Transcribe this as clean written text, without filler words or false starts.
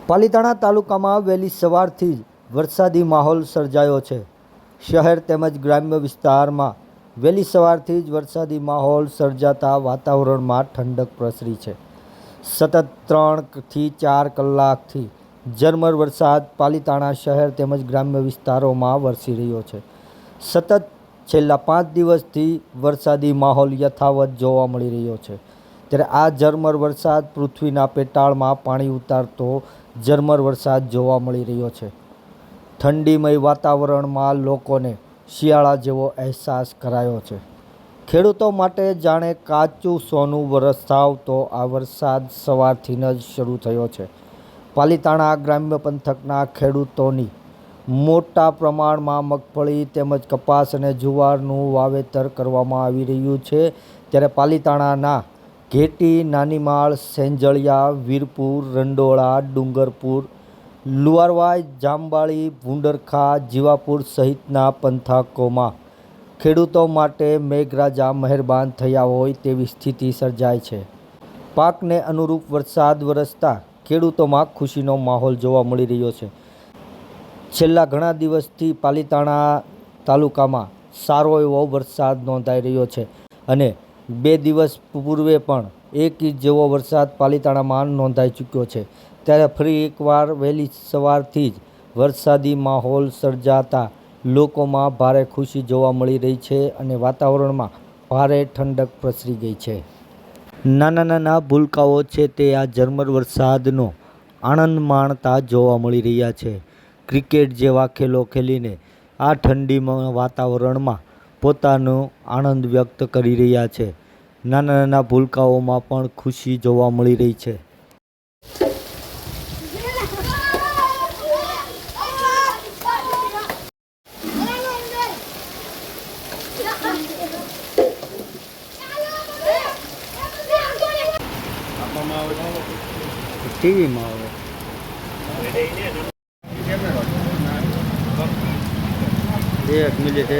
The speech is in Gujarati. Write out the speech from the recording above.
પાલીતાણા તાલુકામાં વહેલી સવારથી જ વરસાદી માહોલ સર્જાયો છે। શહેર તેમજ ગ્રામ્ય વિસ્તારમાં વહેલી સવારથી જ વરસાદી માહોલ સર્જાતા વાતાવરણમાં ઠંડક પ્રસરી છે। સતત 3 થી 4 કલાકથી ઝરમર વરસાદ પાલીતાણા શહેર તેમજ ગ્રામ્ય વિસ્તારોમાં વરસી રહ્યો છે। સતત છેલ્લા 5 દિવસથી વરસાદી માહોલ યથાવત જોવા મળી રહ્યો છે। ત્યારે આ ઝરમર વરસાદ પૃથ્વીના પેટાળમાં પાણી ઉતારતો ઝરમર વરસાદ જોવા મળી રહ્યો છે। ઠંડીમય વાતાવરણમાં લોકોને શિયાળા જેવો અહેસાસ કરાયો છે। ખેડૂતો માટે જાણે કાચું સોનું વરસાવતો આ વરસાદ સવારથી જ શરૂ થયો છે। પાલીતાણા ગ્રામ્ય પંથકના ખેડૂતોની મોટા પ્રમાણમાં મગફળી તેમજ કપાસ અને જુવારનું વાવેતર કરવામાં આવી રહ્યું છે। ત્યારે પાલીતાણાના ઘેટી, નાનીમાળ, સેંજળિયા, વીરપુર, રંડોળા, ડુંગરપુર, લુવારવાય, જાંબાળી, ભૂંડરખા, જીવાપુર સહિતના પંથકોમાં ખેડૂતો માટે મેઘરાજા મહેરબાન થયા હોય તેવી સ્થિતિ સર્જાઈ છે। પાકને અનુરૂપ વરસાદ વરસતા ખેડૂતોમાં ખુશીનો માહોલ જોવા મળી રહ્યો છે। છેલ્લા ઘણા દિવસથી પાલીતાણા તાલુકામાં સારો એવો વરસાદ નોંધાઈ રહ્યો છે અને 2 દિવસ પૂર્વે પણ 1 ઇંચ જેવો વરસાદ પાલીતાણામાં નોંધાઈ ચૂક્યો છે। ત્યારે ફરી એકવાર વહેલી સવારથી જ વરસાદી માહોલ સર્જાતા લોકોમાં ભારે ખુશી જોવા મળી રહી છે અને વાતાવરણમાં ભારે ઠંડક પ્રસરી ગઈ છે। નાના ભૂલકાઓ છે તે આ ઝરમર વરસાદનો આનંદ માણતા જોવા મળી રહ્યા છે। ક્રિકેટ જેવા ખેલો ખેલીને આ ઠંડીમાં વાતાવરણમાં પોતાનો આનંદ વ્યક્ત કરી રહ્યા છે। નાના ભૂલકાઓમાં પણ ખુશી જોવા મળી રહી છે। ટીવીમાં આવે એક મિનિટ